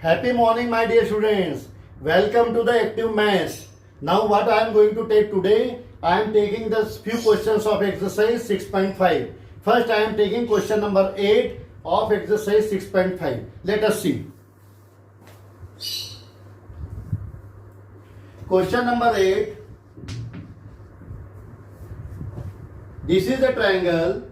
Happy morning, my dear students. Welcome to the active maths. Now, what I am going to take today, I am taking the few questions of exercise 6.5. First, I am taking question number 8 of exercise 6.5. Let us see. Question number 8. This is a triangle.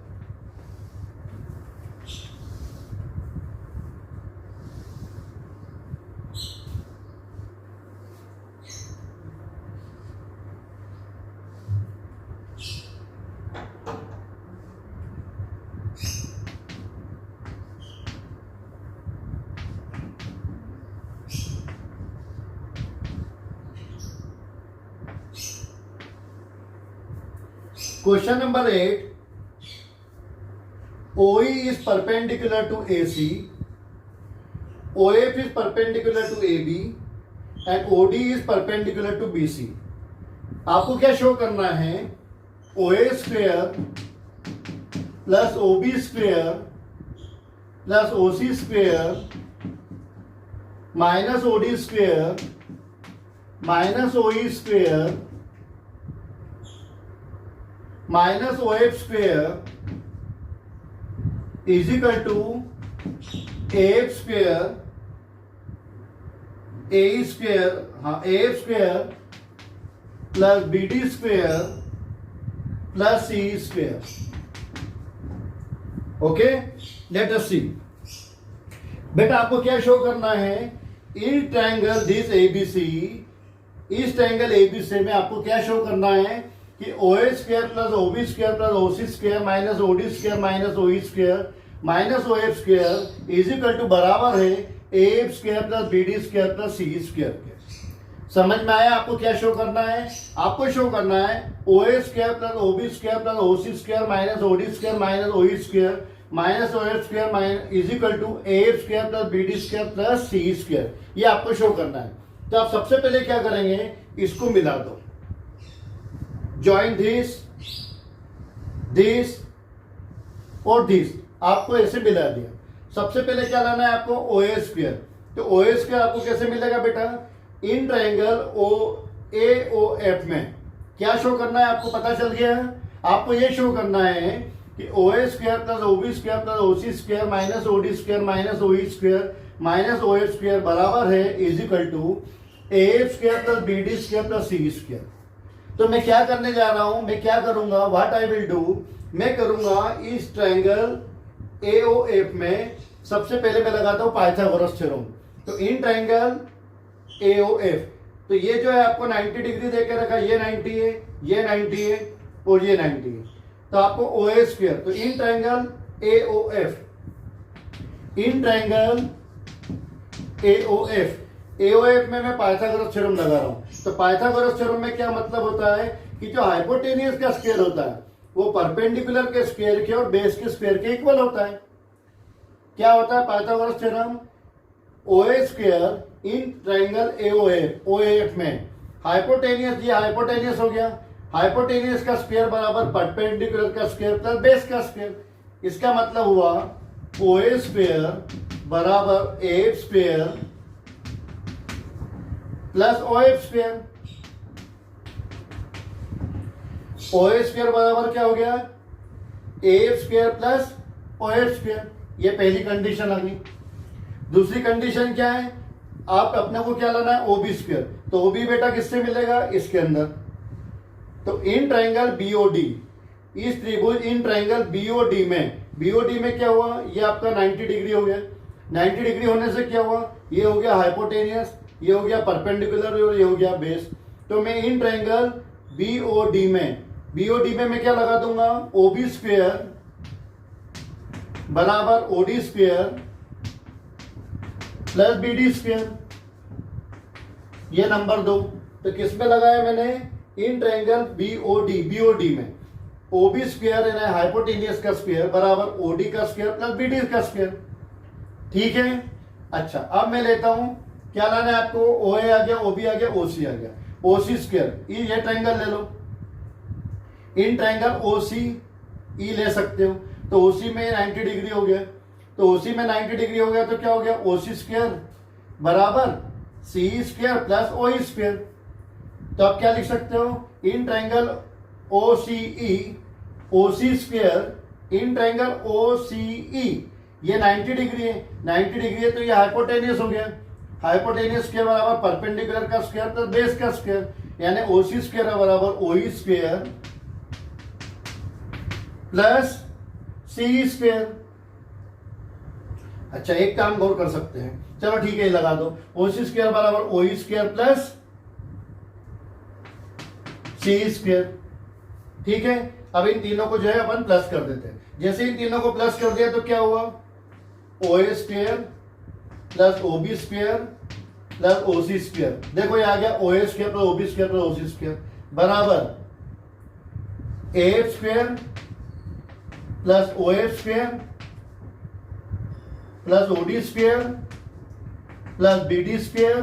Question number 8. OE is perpendicular to AC, OF is perpendicular to AB and OD is perpendicular to BC. आपको क्या show करना है? OA square plus OB square plus OC square minus OD square minus OE square minus OF square is equal to AF square AE square AF square plus BD square plus CE square. Okay, let us see. बेटा आपको क्या show करना है? In triangle this ABC, इस triangle ABC में आपको क्या show करना है कि OA square plus OB square plus OC square minus OD square minus OE square minus OF square is equal to बराबर है AF square plus BD square plus CE square के. समझ में आया? आपको क्या शो करना है? आपको शो करना है OA square plus OB square plus OC square minus OD square minus OE square minus OF square minus is equal to AF square plus BD square plus CE square. ये आपको show करना है. तो आप सबसे पहले क्या करेंगे? इसको मिला दो. Join this और this. आपको ऐसे मिला दिया. सबसे पहले क्या लाना है आपको? OA square. तो OA स्क्वायर आपको कैसे मिलेगा बेटा? इन ट्रायंगल OAOF में क्या शो करना है आपको पता चल गया है. आपको ये शो करना है कि OA square plus OB square plus OC square minus OD square minus OE square minus OF square बराबर है is equal to AF square plus BD square plus CE square. तो मैं क्या करने जा रहा हूं? मैं क्या करूंगा? व्हाट आई विल डू, मैं करूंगा इस ट्रायंगल AOF में सबसे पहले मैं लगाता हूं पाइथागोरस थ्योरम. तो इन ट्रायंगल AOF तो ये जो है आपको 90 डिग्री देके रखा, ये 90 है, ये 90 है और ये 90 है. तो आपको OA स्क्वायर. तो in triangle AOF, in triangle AOF में मैं पाइथागोरस थ्योरम लगा रहा हूं. तो पाइथागोरस थ्योरम में क्या मतलब होता है कि जो हाइपोटेनियस का स्क्वायर होता है वो परपेंडिकुलर के स्क्वायर के और बेस के स्क्वायर के इक्वल होता है. क्या होता है Pythagoras theorem? OA square in triangle OAF में हाइपोटेनियस, ये हाइपोटेनियस हो गया. हाइपोटेनियस का स्क्वायर बराबर परपेंडिकुलर का स्क्वायर प्लस बेस का स्क्वायर. इसका मतलब हुआ OA स्क्वायर बराबर AF square plus OF square. OA square बराबर क्या हो गया? AF square plus OF square. ये पहली कंडीशन आ गई. दूसरी कंडीशन क्या है? आप अपने को क्या लाना है? OB square. तो OB बेटा किससे मिलेगा? इसके अंदर. तो इन ट्रायंगल BOD, इस त्रिभुज इन ट्रायंगल BOD में क्या हुआ? ये आपका 90 डिग्री हो गया. 90 डिग्री होने से क्या हुआ? ये हो गया हाइपोटेनियस, ये हो गया परपेंडिकुलर और ये हो गया बेस. तो मैं इन ट्रायंगल BOD में मैं क्या लगा दूंगा? OB स्क्वायर बराबर OD square plus BD square. ये नंबर 2. तो किस में लगाया मैंने? इन ट्रायंगल BOD में OB स्क्वायर यानी हाइपोटेनियस का स्क्वायर बराबर OD का स्क्वायर प्लस BD का स्क्वायर. ठीक है. अच्छा, अब मैं लेता हूं क्या लाना है आपको? OA आ गया, OB आ गया, OC आ गया. OC स्क्वायर, ये ट्रायंगल ले लो. इन ट्रायंगल OCE ले सकते हो. तो OC में 90 डिग्री हो गया. तो OC में 90 डिग्री हो गया तो क्या हो गया? OC स्क्वायर बराबर C square plus O square. तो आप क्या लिख सकते हो, in triangle O C E, O C square in triangle O C E, ये 90 डिग्री है, 90 डिग्री है तो ये हाइपोटेनियस हो गया। हाइपोटेनियस स्क्वायर बराबर परपेंडिकुलर का स्क्वायर प्लस बेस का स्क्वायर, यानी ओ सी स्क्वायर बराबर ओ E square plus C square. अच्छा एक काम गौर कर सकते हैं, चलो ठीक है लगा दो, ओ सी स्क्वायर बराबर ओ E square plus C square. ठीक है, अब इन तीनों को जो है अपन प्लस कर देते हैं। जैसे इन तीनों को प्लस कर दिया तो क्या हुआ, O A square plus O B square plus O C square. देखो ये आ गया O A square plus O B square plus O C square बराबर A F square plus O F square plus O D square plus B D square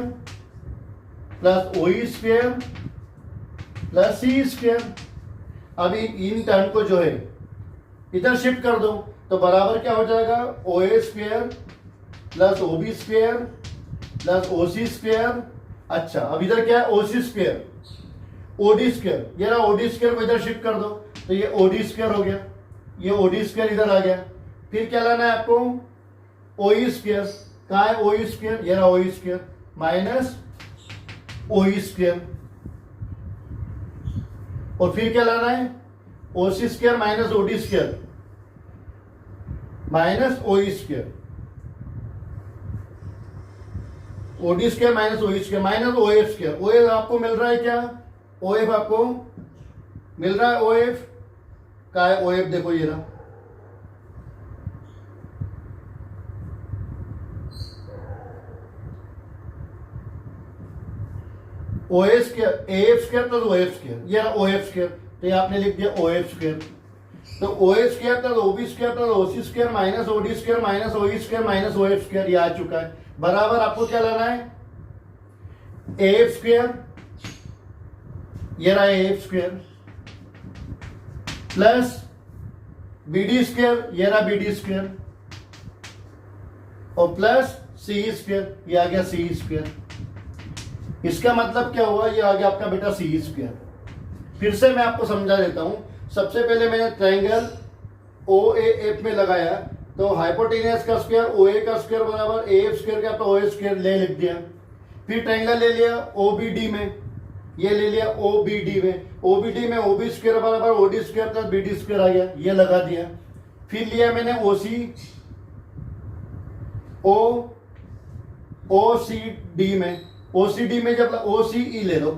plus O E square plus C square. अब in term को जो है इधर shift कर दो तो बराबर क्या हो जाएगा, O A square plus O B square plus O C square. अच्छा अब इधर क्या है, O C square O D square, ये रहा ओ डी स्क्वायर को इधर शिफ्ट कर दो तो ये ओ डी स्क्वायर हो गया, ये ओ डी स्क्वायर इधर आ गया। फिर क्या लाना है आपको, ओ ई स्क्वायर, कहाँ है ओ ई स्क्वायर, ये रहा O E square minus O E square. और फिर क्या लाना है, O C square minus O D square minus O E square, O D square minus O E square minus O F square. O F आपको मिल रहा है क्या, ओ एफ आपको मिल रहा है, ओ एफ का है, ओ एफ देखो ये रहा, O A square A F square plus O F square, ये रहा ओ एफ स्क्वायर, तो ये आपने लिख दिया ओ एफ स्क्वायर। तो O A square plus O B square plus O C square minus O D square minus O E square minus O F square, ये आ चुका है। बराबर आपको क्या लाना है, ए एफ स्क्वायर, ये रहा A F square plus B D square, ये रहा बी डी स्क्वायर और प्लस सी स्क्वायर, ये आ गया सी स्क्वायर। इसका मतलब क्या हुआ, ये आ गया आपका बेटा सी स्क्वायर। फिर से मैं आपको समझा देता हूं। सबसे पहले मैंने ट्रायंगल ओ ए एफ में लगाया तो हाइपोटेनियस का स्क्वायर ओ ए का स्क्वायर बराबर ए एफ स्क्वायर का, तो ओ ए स्क्वायर ले लिख दिया। फिर ट्रायंगल ले लिया ओ बी डी में, ये ले लिया ओ बी डी में, ओ बी डी में ओ बी स्क्वायर बराबर O D square plus B D square आ गया, ये लगा दिया। फिर लिया मैंने ओ सी ओ सी डी में, ओ सी डी में जब ओ सी ई ले लो,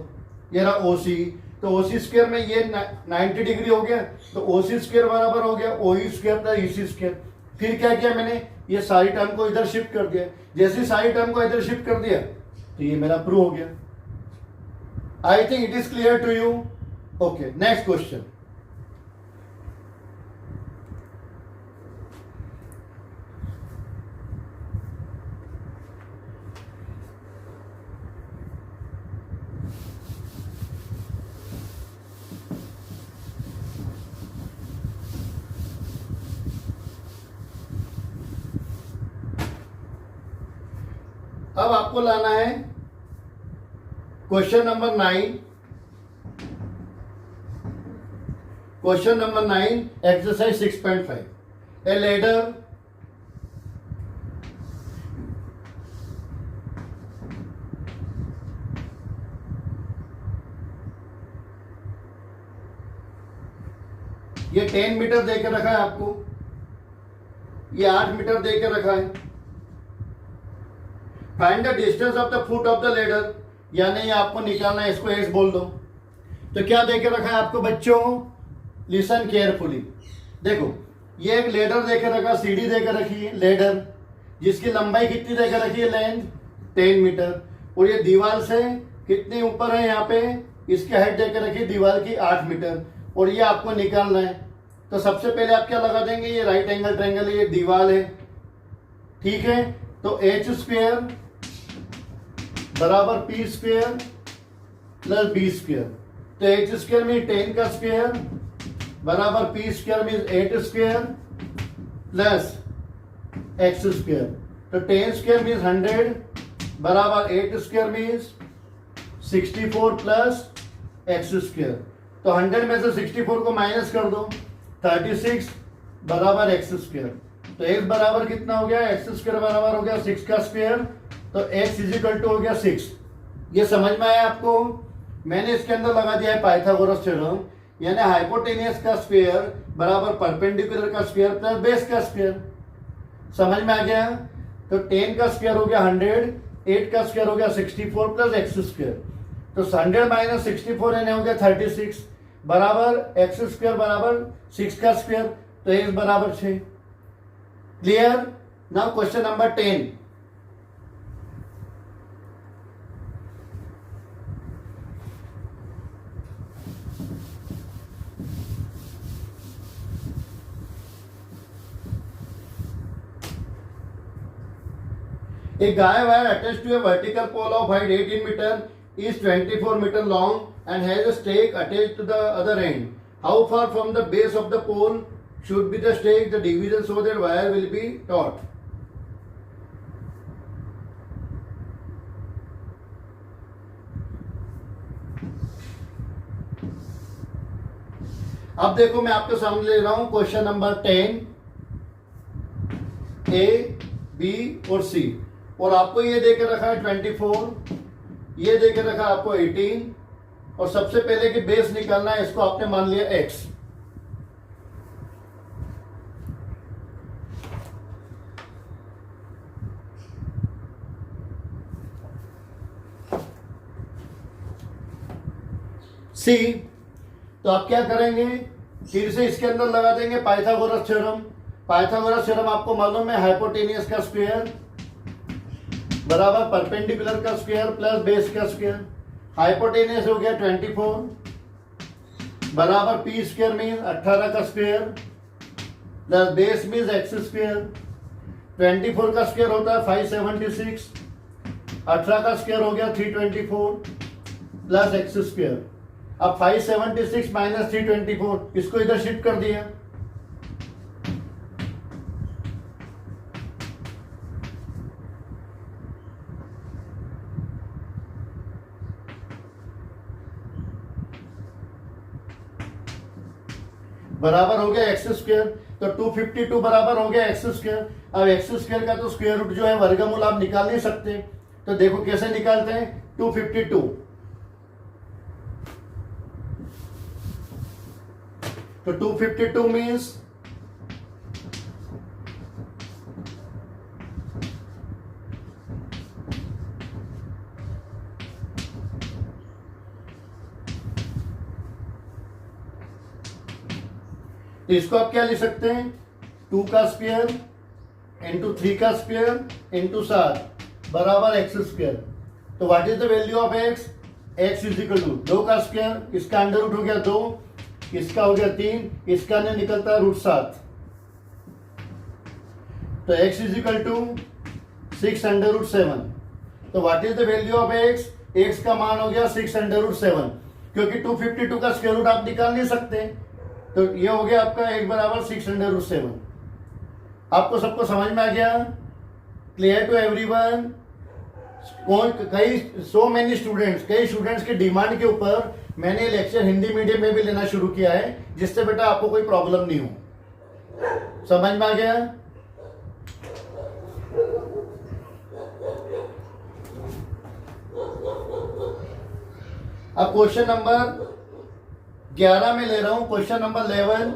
ये रहा ओ सी, तो ओ सी स्क्वायर में ये 90 डिग्री हो गया तो ओ सी स्क्वायर बराबर हो गया ओ ई स्क्वायर प्लस ई सी स्क्वायर। फिर क्या किया मैंने, ये सारी टर्म को इधर शिफ्ट कर दिया। जैसे सारी टर्म को इधर शिफ्ट कर दिया तो ये मेरा प्रूव हो गया। I think it is clear to you. Okay next question. अब आपको लाना है question number 9, question number 9 exercise 6.5। A ladder ये 10 मीटर देकर रखा है आपको, ये 8 मीटर देकर रखा है। Find the distance of the foot of the ladder, यानी ये आपको निकालना है, इसको एक्स बोल दो। तो क्या देकर रखा है आपको बच्चों, लिसन केयरफुली। देखो ये एक लेडर देकर रखा, सीढ़ी देकर रखी है लेडर, जिसकी लंबाई कितनी देकर रखी है, लेंथ 10 मीटर, और ये दीवार से कितनी ऊपर है, यहाँ पे इसकी हाइट देकर रखी है दीवार की 8 मीटर, और ये आपको निकालना है। तो सबसे पहले आप क्या लगा देंगे, ये राइट एंगल ट्रायंगल है, ये दीवार है, ठीक है। तो एच स्क्वायर बराबर P square plus B square. तो एच स्क्वायर में 10 का स्क्वायर बराबर पी स्क्वायर में 8 स्क्वायर प्लस एक्स स्क्वायर। तो 10 स्क्वायर मीन्स 100 बराबर 8 square means 64 plus x square. तो 100 में से 64 को माइनस कर दो, 36 बराबर एक्स स्क्वायर। तो x बराबर कितना हो गया, एक्स स्क्वायर बराबर हो गया 6 का स्क्वायर, तो x इजिकल टू हो गया 6। ये समझ में आया आपको? मैंने इसके अंदर लगा दिया है पाइथागोरस थ्योरम, यानी हाइपोटेनियस का स्क्वायर बराबर परपेंडिकुलर का स्क्वायर प्लस बेस का स्क्वायर। समझ में आ गया? तो 10 का स्क्वायर हो गया 100, 8 का स्क्वायर हो गया 64 प्लस एक्स स्क्वायर। तो 100 माइनस 64 यानी हो गया 36 बराबर एक्स स्क्वायर बराबर 6 का स्क्वायर, तो x बराबर 6। Clear? Now question number 10। A guy wire attached to a vertical pole of height 18 meter is 24 meter long and has a stake attached to the other end. How far from the base of the pole should be the stake, the division so that wire will be taut? अब देखो मैं आपके सामने ले रहा हूं question number 10 A, B और C, और आपको ये देके रखा है 24, ये देके रखा है आपको 18, और सबसे पहले कि बेस निकालना है, इसको आपने मान लिया x। C, तो आप क्या करेंगे, फिर से इसके अंदर लगा देंगे पाइथागोरस थ्योरम। पाइथागोरस थ्योरम आपको मालूम है, हाइपोटेनियस का स्क्वायर बराबर परपेंडिकुलर का स्क्वायर प्लस बेस का स्क्वायर। हाइपोटेनियस हो गया 24 बराबर पी स्क्वायर मीन 18 का square plus base mean x square. 24 का स्क्वायर होता है 576, 18 का स्क्वायर हो गया 324 प्लस एक्स स्क्वायर। अब 576 माइनस 324, इसको इधर शिफ्ट कर दिया, बराबर हो गया एक्स स्क्वायर। तो 252 बराबर हो गया एक्स स्क्वायर। अब एक्स स्क्वायर का तो स्क्वायर रूट जो है वर्गमूल आप निकाल नहीं सकते, तो देखो कैसे निकालते हैं। 252, तो 252 मीन्स तो इसको आप क्या लिख सकते हैं, 2 का स्क्वायर इंटू 3 का स्क्वायर इंटू 7 बराबर एक्स स्क्वायर। तो what is the value of X, X is equal to 2 का स्क्वायर, इसका अंडर रूट हो गया 2, इसका हो गया 3, इसका अंदर निकलता है √7। तो x is equal to 6 under root 7। तो what is the value of x, x का मान हो गया 6 अंडर रूट 7, क्योंकि 252 का स्क्वायर रूट आप निकाल नहीं सकते, तो ये हो गया आपका x बराबर 6 अंडर रूट 7। आपको सबको समझ में आ गया? Clear to everyone? कई स्टूडेंट्स के डिमांड के ऊपर मैंने लेक्चर हिंदी मीडियम में भी लेना शुरू किया है, जिससे बेटा आपको कोई प्रॉब्लम नहीं हो। समझ में आ गया? अब क्वेश्चन नंबर 11 में ले रहा हूं, question number 11।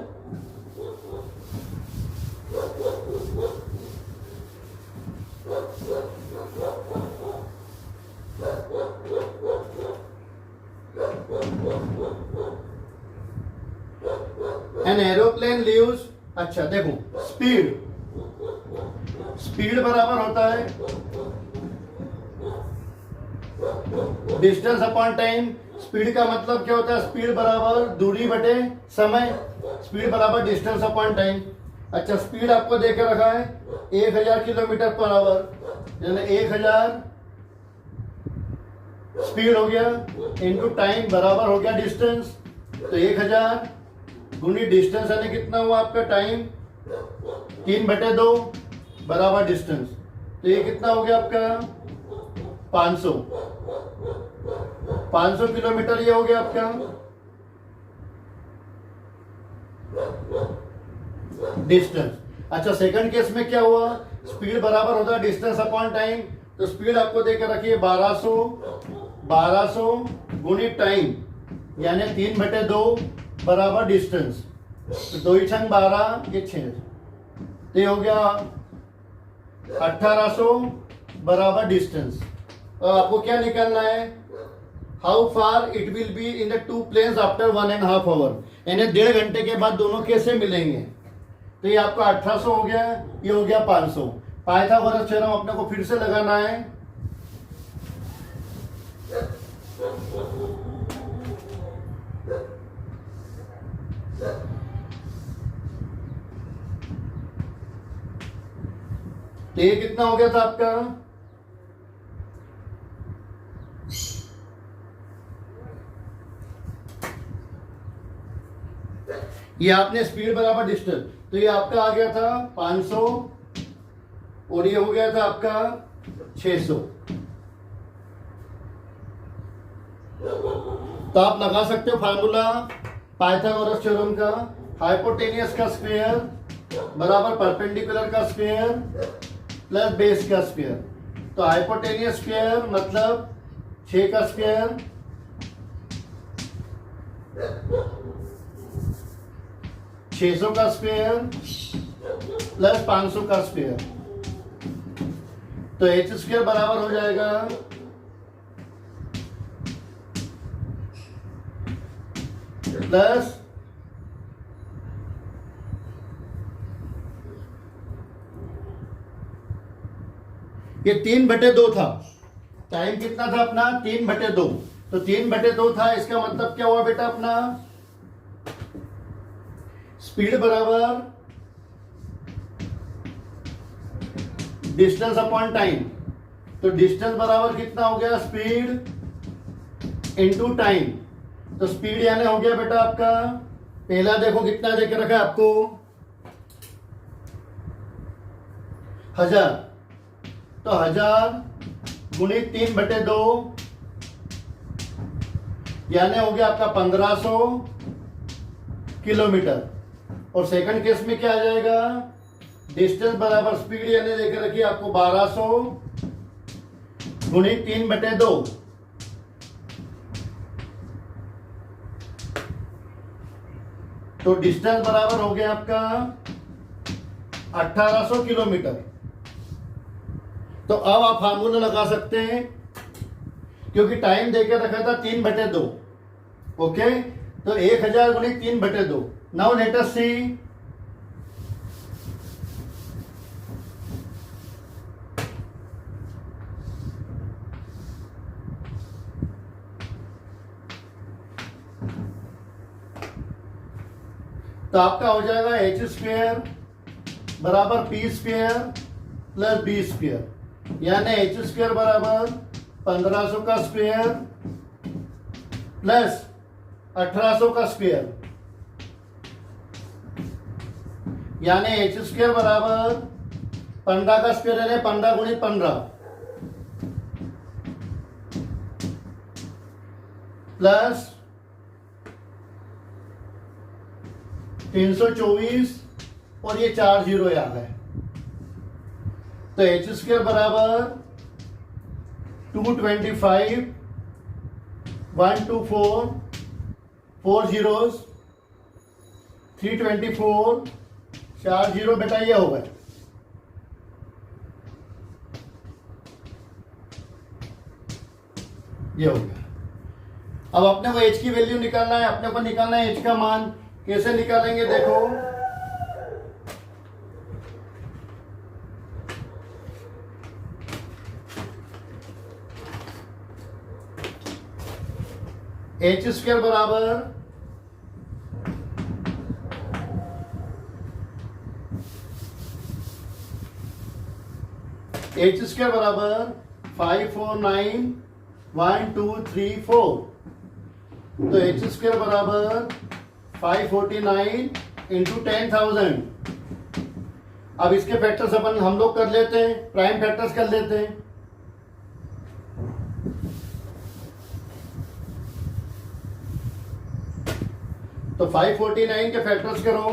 An aeroplane leaves, अच्छा देखो स्पीड बराबर होता है डिस्टेंस अपॉन टाइम। स्पीड का मतलब क्या होता है, स्पीड बराबर दूरी बटे समय, स्पीड बराबर डिस्टेंस अपॉन टाइम। अच्छा स्पीड आपको दे के रखा है 1000 किलोमीटर पर आवर, यानी 1000 स्पीड हो गया इनटू टाइम बराबर हो गया डिस्टेंस। तो 1000 गुनी डिस्टेंस यानी कितना हुआ आपका टाइम, 3/2 बराबर डिस्टेंस। तो ये कितना हो गया आपका 500 किलोमीटर ये हो गया आपका डिस्टेंस। अच्छा, सेकंड केस में क्या हुआ, स्पीड बराबर होता है डिस्टेंस अपॉन टाइम। तो स्पीड आपको देकर रखिए 1200 गुणित टाइम, यानी 3/2 बराबर डिस्टेंस। तो 2 × 12 ये 6, तो ये हो गया 1800 बराबर डिस्टेंस। तो आपको क्या निकालना है, how far it will be in the two planes after 1.5 hour, यानी 1.5 घंटे के बाद दोनों कैसे मिलेंगे। तो ये आपका 1800 हो गया, ये हो गया 500। पाइथागोरस थ्योरम अपने को फिर से लगाना है। तो ये कितना हो गया था आपका, ये आपने स्पीड बराबर डिस्टेंस, तो ये आपका आ गया था 500 और ये हो गया था आपका 600। तो आप लगा सकते हो फार्मूला पाइथागोरस थ्योरम का, हाइपोटेनियस का स्क्वायर बराबर परपेंडिकुलर का स्क्वायर प्लस बेस का स्क्वायर। तो हाइपोटेनियस स्क्वायर मतलब 6 का स्क्वायर 600 का स्क्वायर प्लस 500 का स्क्वायर। तो h स्क्वायर बराबर हो जाएगा प्लस ये 3/2 था, टाइम कितना था अपना 3/2, तो 3/2 था, इसका मतलब क्या हुआ बेटा अपना, स्पीड बराबर डिस्टेंस अपॉन टाइम। तो डिस्टेंस बराबर कितना हो गया, स्पीड इनटू टाइम। तो स्पीड यानी हो गया बेटा आपका, पहला देखो कितना देके रखा है आपको 1000, तो 1000 गुणित 3/2 यानी हो गया आपका 1500 किलोमीटर। और सेकंड केस में क्या आ जाएगा, डिस्टेंस बराबर स्पीड यानी लेकर रखिए आपको 1200 गुणित 3/2, तो डिस्टेंस बराबर हो गया आपका 1800 किलोमीटर। तो अब आप फार्मूला लगा सकते हैं, क्योंकि टाइम देकर रखा था 3/2। ओके, तो 1000 गुणित 3/2। नाउ लेट अस सी, तो आपका हो जाएगा h स्क्वायर बराबर p square plus b square, यानी h स्क्वायर बराबर 1500 का स्क्वायर प्लस 1800 का स्क्वायर, यानी h स्क्वायर बराबर 15 का स्क्वायर यानी 15 गुणित 15 प्लस 324 और ये 4 जीरो आ गए। तो h स्क्वायर बराबर 225 124 4 zeros 324 4 जीरो बेटा ये हो गए। ये हो गया। अब अपने को h की वैल्यू निकालना है, अपने को निकालना है h का मान। कैसे निकालेंगे देखो, h स्क्वायर बराबर h स्क्वायर बराबर 549 1 2 3 4। तो h स्क्वायर बराबर 549 इंटू 10,000। अब इसके फैक्टर्स अपन हम लोग कर लेते हैं, प्राइम फैक्टर्स कर लेते हैं। तो 549 के फैक्टर्स करो,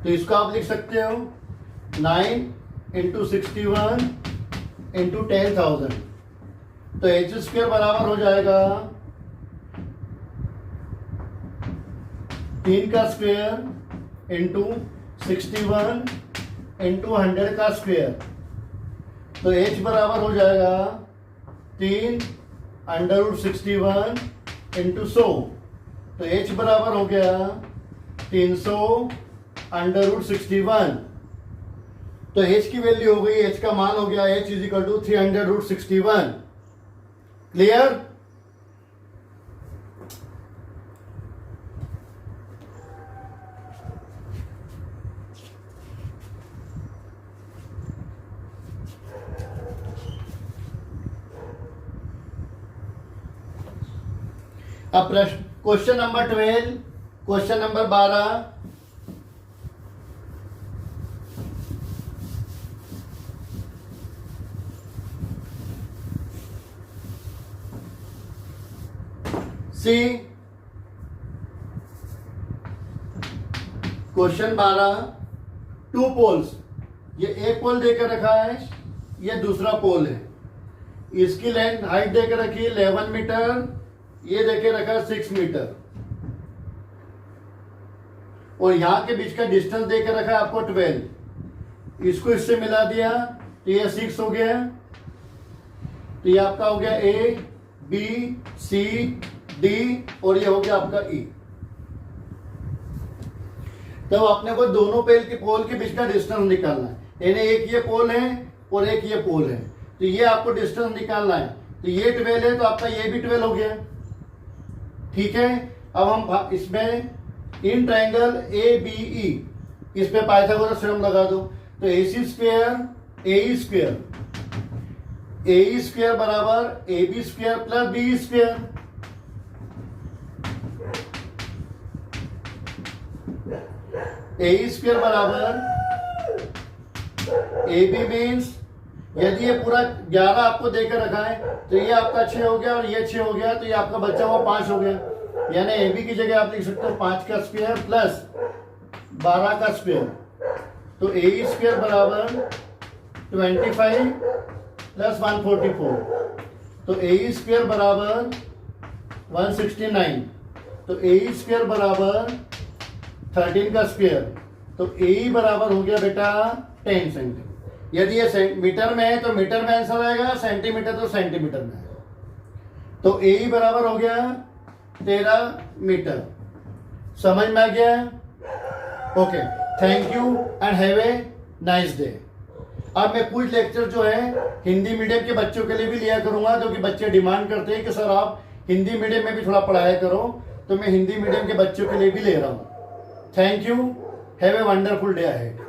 तो इसको आप लिख सकते हो 9 इंटू 61 इंटू 10,000, तो एच स्क्वायर बराबर हो जाएगा 3 का स्क्वायर इंटू 61 इंटू 100 का स्क्वायर, तो h बराबर हो जाएगा 3 √61 इंटू 100, तो h बराबर हो गया 300 √61, तो h की वैल्यू हो गई, h का मान हो गया h is equal to 300√61। Clear? अब प्रश्न question number 12, question number 12, see question 12, 2 poles, ये एक पोल देकर रखा है, ये दूसरा पोल है, इसकी लेंथ हाइट देकर रखी है 11 मीटर, ये देके रखा है 6 मीटर, और यहां के बीच का डिस्टेंस देके रखा है आपको 12, इसको इससे मिला दिया तो ये 6 हो गया, तो ये आपका हो गया ए बी सी डी और ये हो गया आपका ई। तो अपने को दोनों पोल के बीच का डिस्टेंस निकालना है, यानी एक ये पोल है और एक ये पोल है, तो ये आपको डिस्टेंस निकालना है, तो ये 12 है तो आपका ये भी 12 हो गया। ठीक है, अब हम इसमें in triangle A B E, इस पे पाइथागोरस थ्योरम लगा दो, तो ए सी स्क्वायर ए स्क्वायर बराबर A B square plus B square, A square बराबर ए बी मीन्स यदि ये पूरा 11 आपको देकर रखा है तो ये आपका 6 हो गया और ये 6 हो गया, तो ये आपका बच्चा हुआ 5 हो गया, यानी ए बी की जगह आप लिख सकते हो 5 का स्क्वायर प्लस 12 का स्क्वायर, तो ए स्क्वायर बराबर 25 प्लस 144, तो ए स्क्वायर बराबर 169, तो ए स्क्वायर बराबर 13 का स्क्वायर, तो ए बराबर हो गया बेटा 10 सेंटीमीटर। यदि ये मीटर में है तो मीटर में आंसर आएगा, सेंटीमीटर तो सेंटीमीटर में आएगा, तो ए बराबर हो गया 13 मीटर। समझ में आ गया? Okay, thank you and have a nice day. अब मैं कुछ लेक्चर जो है हिंदी मीडियम के बच्चों के लिए भी लिया करूंगा, जो कि बच्चे डिमांड करते हैं कि सर आप हिंदी मीडियम में भी थोड़ा पढ़ाया करो, तो मैं हिंदी मीडियम के बच्चों के लिए भी ले रहा हूं। Thank you, have a wonderful day ahead.